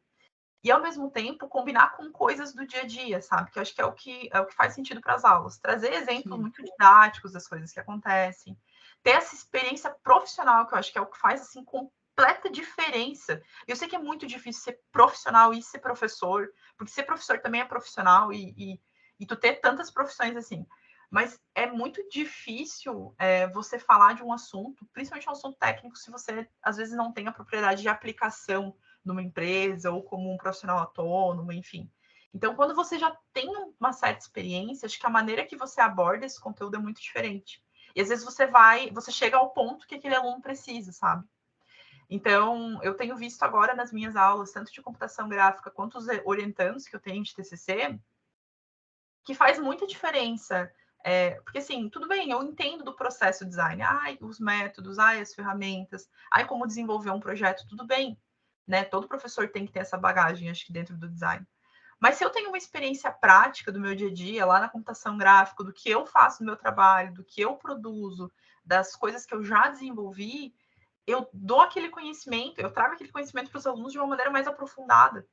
E ao mesmo tempo combinar com coisas do dia a dia, sabe? Que eu acho que é o que faz sentido para as aulas. Trazer exemplos sim. muito didáticos das coisas que acontecem. Ter essa experiência profissional, que eu acho que é o que faz assim completa diferença. Eu sei que é muito difícil ser profissional e ser professor, porque ser professor também é profissional e tu ter tantas profissões assim. Mas é muito difícil você falar de um assunto, principalmente um assunto técnico, se você às vezes não tem a propriedade de aplicação numa empresa ou como um profissional autônomo, enfim. Então, quando você já tem uma certa experiência, acho que a maneira que você aborda esse conteúdo é muito diferente. E às vezes você chega ao ponto que aquele aluno precisa, sabe? Então, eu tenho visto agora nas minhas aulas, tanto de computação gráfica quanto os orientandos que eu tenho de TCC, que faz muita diferença. Porque, assim, tudo bem, eu entendo do processo design. Ai, os métodos, ai, as ferramentas, ai, como desenvolver um projeto, tudo bem. Né? Todo professor tem que ter essa bagagem, acho que, dentro do design. Mas se eu tenho uma experiência prática do meu dia a dia, lá na computação gráfica, do que eu faço no meu trabalho, do que eu produzo, das coisas que eu já desenvolvi, eu dou aquele conhecimento, eu trago aquele conhecimento para os alunos de uma maneira mais aprofundada.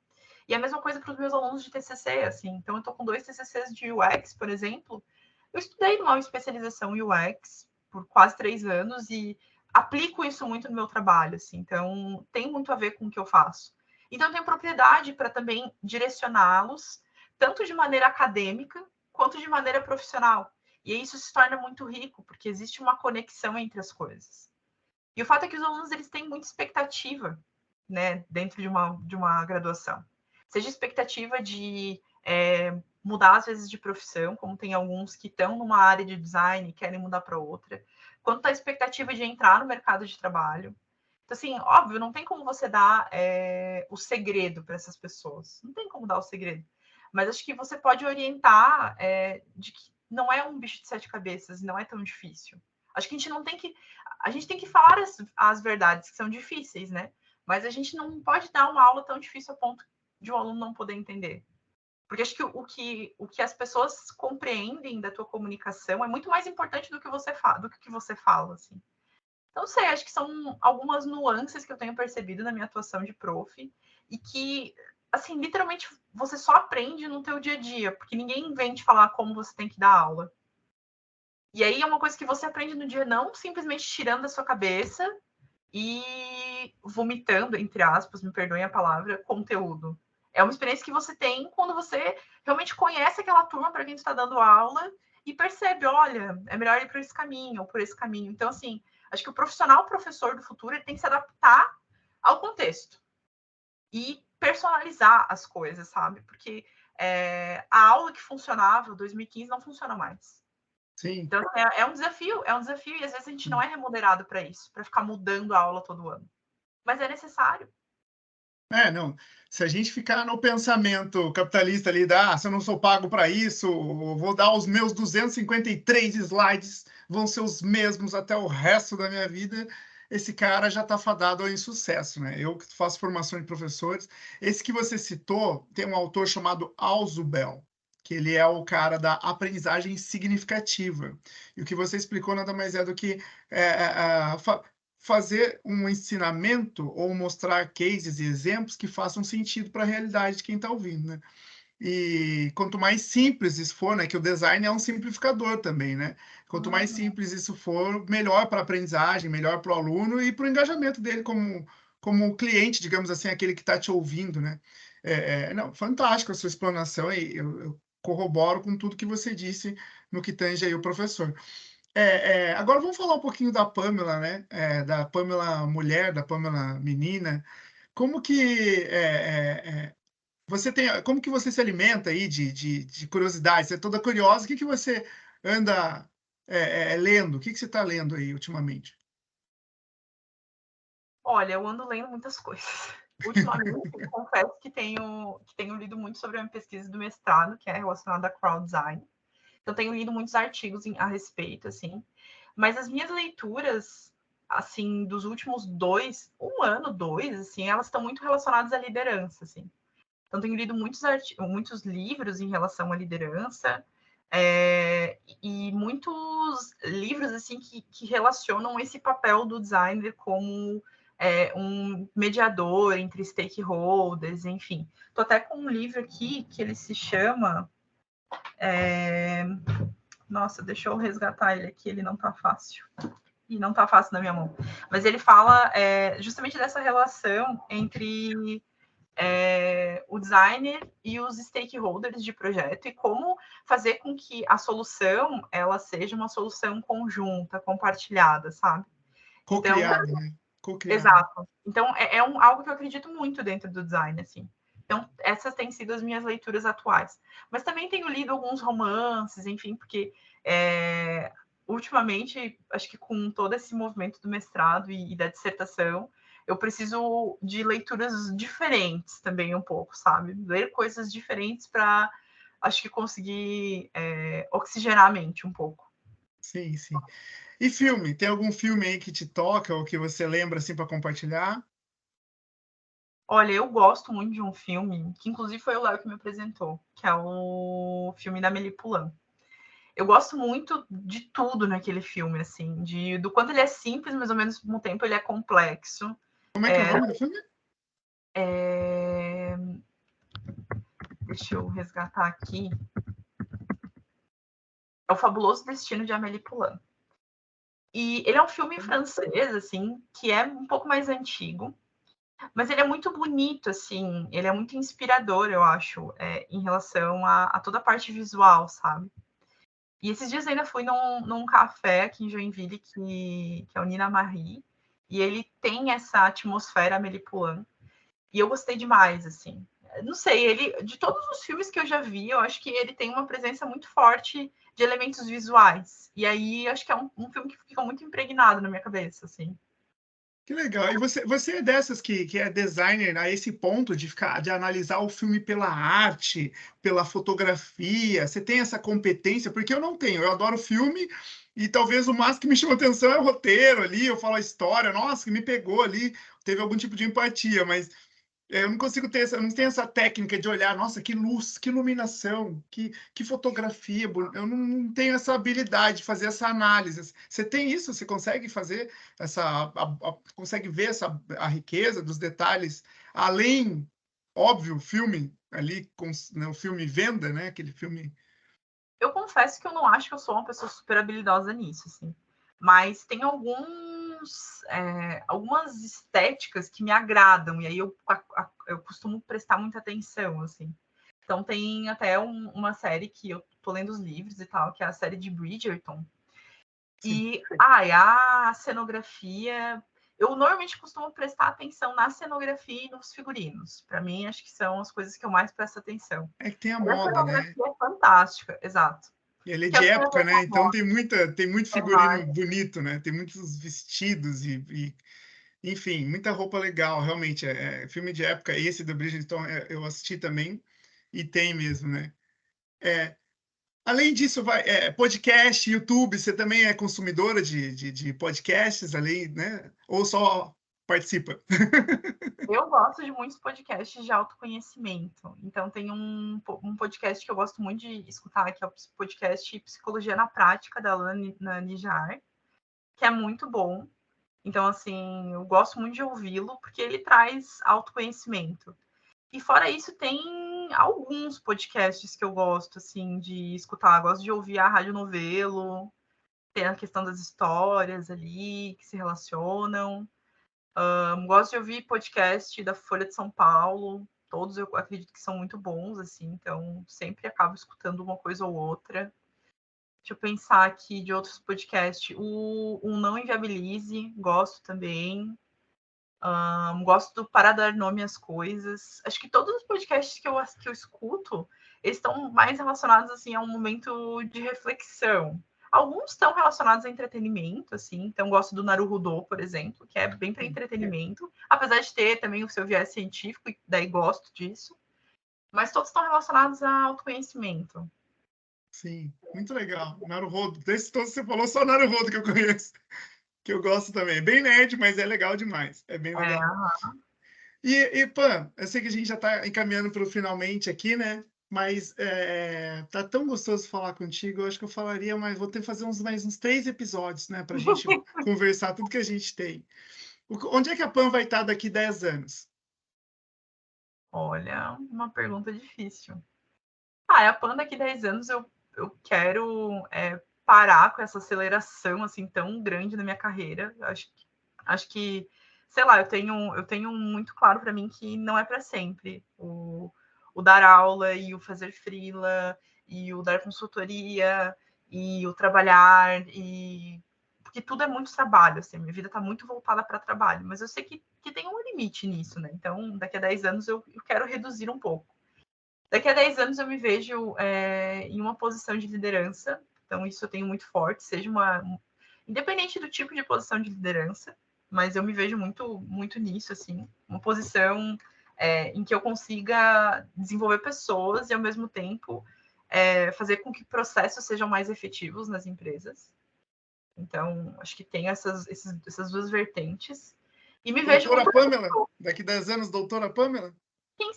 E a mesma coisa para os meus alunos de TCC, assim. Então, eu estou com 2 TCCs de UX, por exemplo. Eu estudei numa especialização em UX por quase 3 anos e aplico isso muito no meu trabalho, assim. Então, tem muito a ver com o que eu faço. Então, eu tenho propriedade para também direcioná-los, tanto de maneira acadêmica, quanto de maneira profissional. E isso se torna muito rico, porque existe uma conexão entre as coisas. E o fato é que os alunos eles têm muita expectativa, né, dentro de uma graduação. Seja expectativa de mudar, às vezes, de profissão, como tem alguns que estão numa área de design e querem mudar para outra, quanto a expectativa de entrar no mercado de trabalho. Então, assim, óbvio, não tem como você dar o segredo para essas pessoas. Não tem como dar o segredo. Mas acho que você pode orientar de que não é um bicho de 7 cabeças, não é tão difícil. Acho que a gente não tem que... A gente tem que falar as verdades que são difíceis, né? Mas a gente não pode dar uma aula tão difícil a ponto de um aluno não poder entender. Porque acho que o que as pessoas compreendem da tua comunicação é muito mais importante do que você fala, assim. Então, não sei, acho que são algumas nuances que eu tenho percebido na minha atuação de prof e que, assim, literalmente você só aprende no teu dia a dia, porque ninguém vem te falar como você tem que dar aula. E aí é uma coisa que você aprende no dia, não simplesmente tirando da sua cabeça e vomitando, entre aspas, me perdoem a palavra, conteúdo. É uma experiência que você tem quando você realmente conhece aquela turma para quem está dando aula e percebe, olha, é melhor ir por esse caminho ou por esse caminho. Então, assim, acho que o professor do futuro ele tem que se adaptar ao contexto e personalizar as coisas, sabe? Porque a aula que funcionava em 2015 não funciona mais. Sim. Então, é um desafio e às vezes a gente não é remunerado para isso, para ficar mudando a aula todo ano. Mas é necessário. Não. Se a gente ficar no pensamento capitalista ali, se eu não sou pago para isso, vou dar os meus 253 slides, vão ser os mesmos até o resto da minha vida, esse cara já está fadado ao insucesso, né? Eu que faço formação de professores, esse que você citou, tem um autor chamado Alzubel, que ele é o cara da aprendizagem significativa. E o que você explicou nada mais é do que fazer um ensinamento ou mostrar cases e exemplos que façam sentido para a realidade de quem está ouvindo, né? E quanto mais simples isso for, né? Que o design é um simplificador também, né? Quanto mais simples isso for, melhor para a aprendizagem, melhor para o aluno e para o engajamento dele como cliente, digamos assim, aquele que está te ouvindo, né? Não, fantástico a sua explanação e eu corroboro com tudo que você disse no que tange aí o professor. Agora vamos falar um pouquinho da Pamela, né? Da Pamela mulher, da Pamela menina. Como que como que você se alimenta aí de curiosidade? Você é toda curiosa. O que que você anda lendo? O que que você está lendo aí ultimamente? Olha, eu ando lendo muitas coisas. Ultimamente, confesso que tenho lido muito sobre a minha pesquisa do mestrado, que é relacionada a crowd design. Então, tenho lido muitos artigos a respeito, assim. Mas as minhas leituras, assim, dos últimos um ano, dois, assim, elas estão muito relacionadas à liderança, assim. Então, tenho lido muitos livros em relação à liderança e muitos livros, assim, que relacionam esse papel do designer como um mediador entre stakeholders, enfim. Estou até com um livro aqui que ele se chama... Nossa, deixa eu resgatar ele aqui, ele não está fácil. E não está fácil na minha mão. Mas ele fala justamente dessa relação entre o designer e os stakeholders de projeto e como fazer com que a solução ela seja uma solução conjunta, compartilhada, sabe? Então, Co-criado, né? Co-criado. exato. Então, algo que eu acredito muito dentro do design, assim. Então, essas têm sido as minhas leituras atuais. Mas também tenho lido alguns romances, enfim, porque ultimamente, acho que com todo esse movimento do mestrado e da dissertação, eu preciso de leituras diferentes também um pouco, sabe? Ler coisas diferentes para, acho que conseguir oxigenar a mente um pouco. Sim, sim. E filme? Tem algum filme aí que te toca ou que você lembra assim para compartilhar? Olha, eu gosto muito de um filme, que inclusive foi o Léo que me apresentou, que é o filme da Amélie Poulain. Eu gosto muito de tudo naquele filme, assim, do quanto ele é simples, mas ao mesmo tempo ele é complexo. Como é que é o nome do filme? Deixa eu resgatar aqui. É O Fabuloso Destino de Amélie Poulain. E ele é um filme francês, assim, que é um pouco mais antigo, mas ele é muito bonito, assim, ele é muito inspirador, eu acho, em relação a toda a parte visual, sabe? E esses dias ainda fui num café aqui em Joinville, que é o Nina Marie, e ele tem essa atmosfera Amélie Poulain, e eu gostei demais, assim. Não sei, ele, de todos os filmes que eu já vi, eu acho que ele tem uma presença muito forte de elementos visuais. E aí, acho que é um filme que fica muito impregnado na minha cabeça, assim. Que legal. E você é dessas que é designer a esse ponto de analisar o filme pela arte, pela fotografia? Você tem essa competência? Porque eu não tenho. Eu adoro filme e talvez o máximo que me chama atenção é o roteiro ali, eu falo a história, nossa, que me pegou ali, teve algum tipo de empatia, mas eu não consigo ter essa, não tenho essa técnica de olhar, nossa, que luz, que iluminação, que fotografia, eu não tenho essa habilidade de fazer essa análise. Você tem isso? Você consegue fazer consegue ver a riqueza dos detalhes, além, óbvio, o filme ali, né, o filme venda, né, aquele filme. Eu confesso que eu não acho que eu sou uma pessoa super habilidosa nisso, assim. Mas tem algumas estéticas que me agradam, e aí eu costumo prestar muita atenção, assim. Então tem até uma série que eu tô lendo os livros e tal, que é a série de Bridgerton. Sim. E a cenografia, eu normalmente costumo prestar atenção na cenografia e nos figurinos. Para mim, acho que são as coisas que eu mais presto atenção. É que tem a E a moda, né? cenografia é fantástica, exato. E ele é Que é de o que tem a época, ver com né? a Então moda, tem muito a figurino bonito, né? Tem muitos vestidos enfim, muita roupa legal, realmente. Filme de época, esse do Bridgerton eu assisti também, e tem mesmo, né? É, além disso, podcast, YouTube, você também é consumidora de podcasts, além, né? Ou só participa? Eu gosto de muitos podcasts de autoconhecimento. Então, tem um podcast que eu gosto muito de escutar, que é o podcast Psicologia na Prática, da Lani Jar, que é muito bom. Então, assim, eu gosto muito de ouvi-lo, porque ele traz autoconhecimento. E fora isso, tem alguns podcasts que eu gosto, assim, de escutar. Eu gosto de ouvir a Rádio Novelo, tem a questão das histórias ali, que se relacionam. Gosto de ouvir podcast da Folha de São Paulo. Todos eu acredito que são muito bons, assim, então sempre acabo escutando uma coisa ou outra. Deixa eu pensar aqui de outros podcasts. O Não Inviabilize, gosto também. Gosto do Para Dar Nome às Coisas. Acho que todos os podcasts que eu escuto, eles estão mais relacionados assim, a um momento de reflexão. Alguns estão relacionados a entretenimento, assim, então gosto do Naruhodô, por exemplo, que é bem para entretenimento, apesar de ter também o seu viés científico, e daí gosto disso. Mas todos estão relacionados a autoconhecimento. Sim, muito legal. Naruhodo, desses todos que você falou, só Naruhodo que eu conheço, que eu gosto também. É bem nerd, mas é legal demais. É bem legal. Pan, eu sei que a gente já está encaminhando para o finalmente aqui, né? Mas tá tão gostoso falar contigo. Eu acho que eu falaria, mas vou ter que fazer mais uns 3 episódios, né? Para a gente conversar tudo que a gente tem. Onde é que a Pan vai estar daqui 10 anos? Olha, uma pergunta difícil. A Pan daqui 10 anos eu quero parar com essa aceleração assim tão grande na minha carreira. Acho que sei lá, eu tenho muito claro para mim que não é para sempre o dar aula e o fazer freela e o dar consultoria e o trabalhar e porque tudo é muito trabalho, assim, minha vida está muito voltada para trabalho, mas eu sei que tem um limite nisso, né? Então, daqui a 10 anos eu quero reduzir um pouco. Daqui a 10 anos eu me vejo em uma posição de liderança, Então, isso eu tenho muito forte, seja independente do tipo de posição de liderança, mas eu me vejo muito nisso, assim, uma posição em que eu consiga desenvolver pessoas e, ao mesmo tempo, fazer com que processos sejam mais efetivos nas empresas. Então, acho que tem essas duas vertentes. E me vejo Doutora muito... Pamela, daqui 10 anos, doutora Pamela? Quem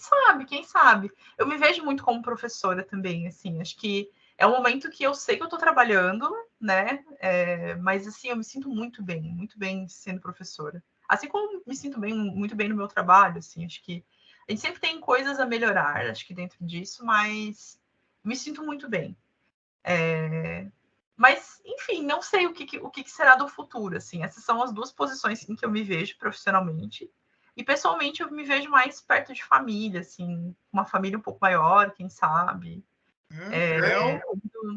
sabe? Eu me vejo muito como professora também, assim, acho que é um momento que eu sei que eu estou trabalhando, né? Mas, assim, eu me sinto muito bem sendo professora. Assim como me sinto muito bem no meu trabalho, assim, acho que a gente sempre tem coisas a melhorar, acho que dentro disso, mas me sinto muito bem. Mas, enfim, não sei o que será do futuro, assim. Essas são as duas posições em que eu me vejo profissionalmente. E, pessoalmente, eu me vejo mais perto de família, assim. Uma família um pouco maior, quem sabe.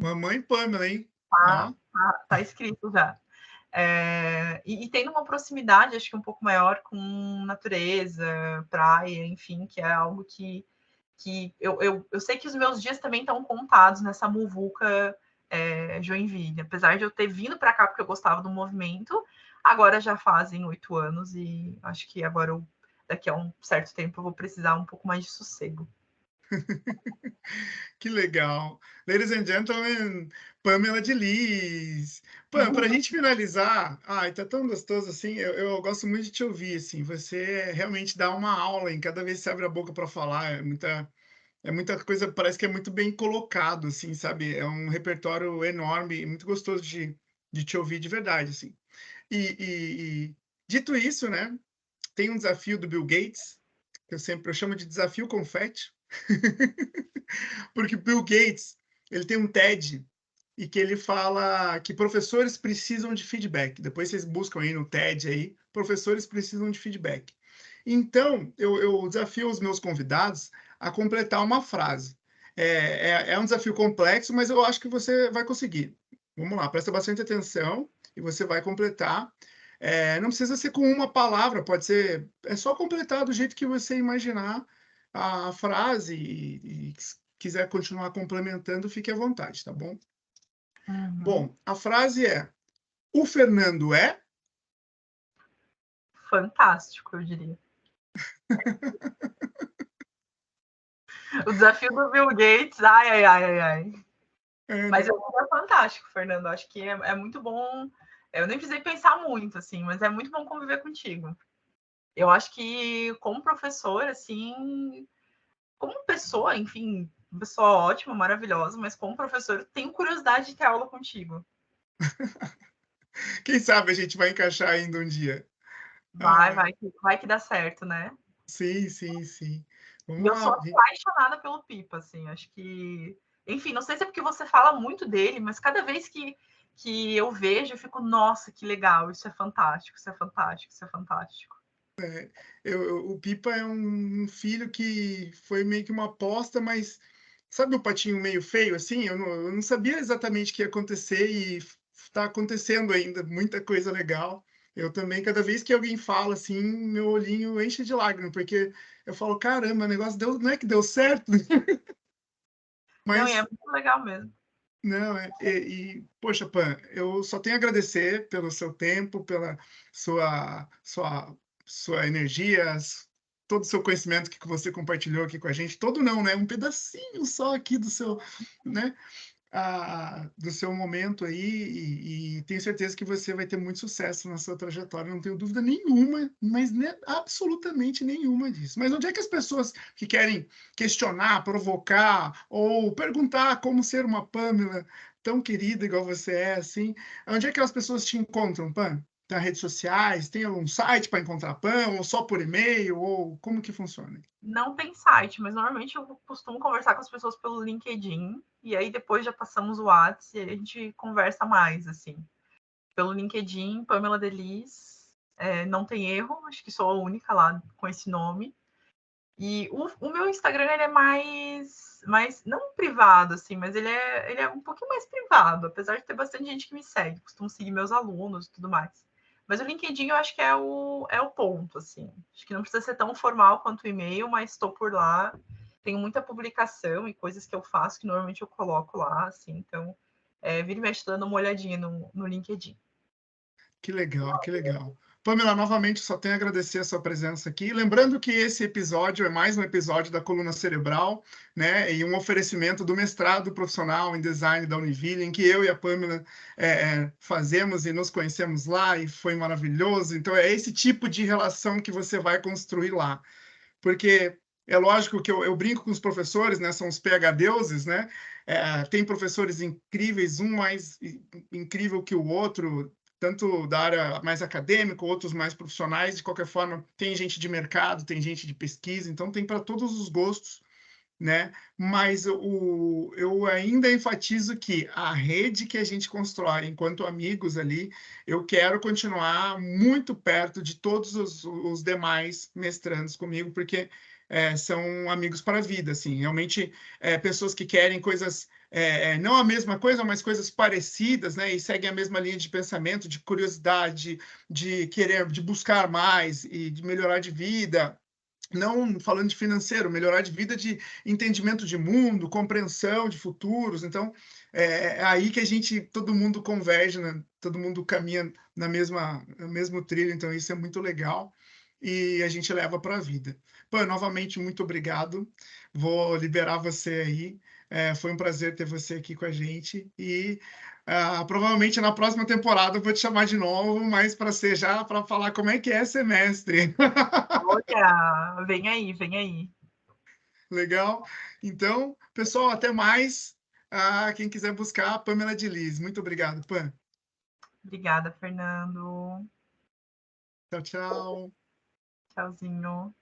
Mamãe Pamela, hein? Tá escrito já. E tendo uma proximidade, acho que um pouco maior com natureza, praia, enfim, que é algo que eu sei que os meus dias também estão contados nessa muvuca Joinville. Apesar de eu ter vindo para cá porque eu gostava do movimento, agora já fazem 8 anos e acho que agora, daqui a um certo tempo, eu vou precisar um pouco mais de sossego. Que legal. Ladies and gentlemen, Pamela de Lis. Pam, para a gente finalizar, ai, tá tão gostoso assim, eu gosto muito de te ouvir, assim, você realmente dá uma aula em cada vez que você abre a boca para falar, é muita coisa, parece que é muito bem colocado, assim, sabe? É um repertório enorme, muito gostoso de te ouvir de verdade, assim. E dito isso, né, tem um desafio do Bill Gates, que eu chamo de desafio confete, porque Bill Gates, ele tem um TED e que ele fala que professores precisam de feedback. Depois vocês buscam aí no TED aí, professores precisam de feedback. Então, eu desafio os meus convidados a completar uma frase. É um desafio complexo, mas eu acho que você vai conseguir. Vamos lá, presta bastante atenção e você vai completar. Não precisa ser com uma palavra, pode ser. É só completar do jeito que você imaginar a frase e quiser continuar complementando, fique à vontade, tá bom? Uhum. Bom, a frase é: o Fernando é. Fantástico, eu diria. O desafio do Bill Gates, ai. Mas eu acho fantástico, Fernando. Acho que é muito bom. Eu nem precisei pensar muito, assim, mas é muito bom conviver contigo. Eu acho que, como professor, assim, como pessoa, enfim, pessoa ótima, maravilhosa, mas como professor, eu tenho curiosidade de ter aula contigo. Quem sabe a gente vai encaixar ainda um dia. Vai, Ah, vai, vai que dá certo, né? sim, sim, sim. E Vamos eu lá. sou apaixonada pelo Pipa, assim, acho que... Enfim, não sei se é porque você fala muito dele, mas cada vez que eu vejo, eu fico, nossa, que legal, isso é fantástico, isso é fantástico, isso é fantástico. O Pipa é um filho que foi meio que uma aposta, mas sabe o patinho meio feio assim? Eu não sabia exatamente o que ia acontecer e está acontecendo ainda muita coisa legal. Eu também, cada vez que alguém fala assim, meu olhinho enche de lágrimas, porque eu falo, caramba, o negócio deu, não é que deu certo, Não, e é mas muito legal mesmo. não, poxa, Pan, eu só tenho a agradecer pelo seu tempo, pela sua, sua, sua energia, todo o seu conhecimento que você compartilhou aqui com a gente. Todo não, né? Um pedacinho só aqui do seu, né? Do seu momento aí, e tenho certeza que você vai ter muito sucesso na sua trajetória, não tenho dúvida nenhuma, mas absolutamente nenhuma disso. Mas onde é que as pessoas que querem questionar, provocar ou perguntar como ser uma Pamela tão querida igual você é, assim, onde é que as pessoas te encontram, Pam? Tem redes sociais, tem algum site para encontrar Pam, ou só por e-mail, ou como que funciona? Não tem site, mas normalmente eu costumo conversar com as pessoas pelo LinkedIn, e aí depois já passamos o WhatsApp e a gente conversa mais, assim. Pelo LinkedIn, Pamela Delis, não tem erro, acho que sou a única lá com esse nome. E o meu Instagram, ele é mais não privado, assim, mas ele é um pouquinho mais privado, apesar de ter bastante gente que me segue, costumo seguir meus alunos e tudo mais. Mas o LinkedIn eu acho que é o ponto, assim. Acho que não precisa ser tão formal quanto o e-mail, mas estou por lá. Tenho muita publicação e coisas que eu faço que normalmente eu coloco lá, assim. Então, vira e mexe dando uma olhadinha no LinkedIn. Que legal, que legal. Pamela, novamente, só tenho a agradecer a sua presença aqui. Lembrando que esse episódio é mais um episódio da Coluna Cerebral, né? E um oferecimento do mestrado profissional em design da Univille, em que eu e a Pamela fazemos e nos conhecemos lá, e foi maravilhoso. Então, é esse tipo de relação que você vai construir lá. Porque é lógico que eu brinco com os professores, né? São os PhDeuses, né? Tem professores incríveis, um mais incrível que o outro, tanto da área mais acadêmica, outros mais profissionais. De qualquer forma, tem gente de mercado, tem gente de pesquisa, então tem para todos os gostos, né? Mas eu ainda enfatizo que a rede que a gente constrói enquanto amigos ali, eu quero continuar muito perto de todos os demais mestrandos comigo, porque são amigos para a vida, assim, realmente pessoas que querem coisas, não a mesma coisa, mas coisas parecidas, né? E seguem a mesma linha de pensamento, de curiosidade, de querer, de buscar mais e de melhorar de vida, não falando de financeiro, melhorar de vida, de entendimento de mundo, compreensão de futuros. Então, é aí que todo mundo converge, né? Todo mundo caminha no mesmo trilho, então isso é muito legal e a gente leva para a vida. Pô, novamente, muito obrigado. Vou liberar você aí. Foi um prazer ter você aqui com a gente e provavelmente na próxima temporada eu vou te chamar de novo, mas para ser já para falar como é que é semestre. Olha, vem aí, vem aí. Legal? Então, pessoal, até mais. Quem quiser buscar, Pamela de Liz. Muito obrigado, Pam. Obrigada, Fernando. Tchau, tchau. Tchauzinho.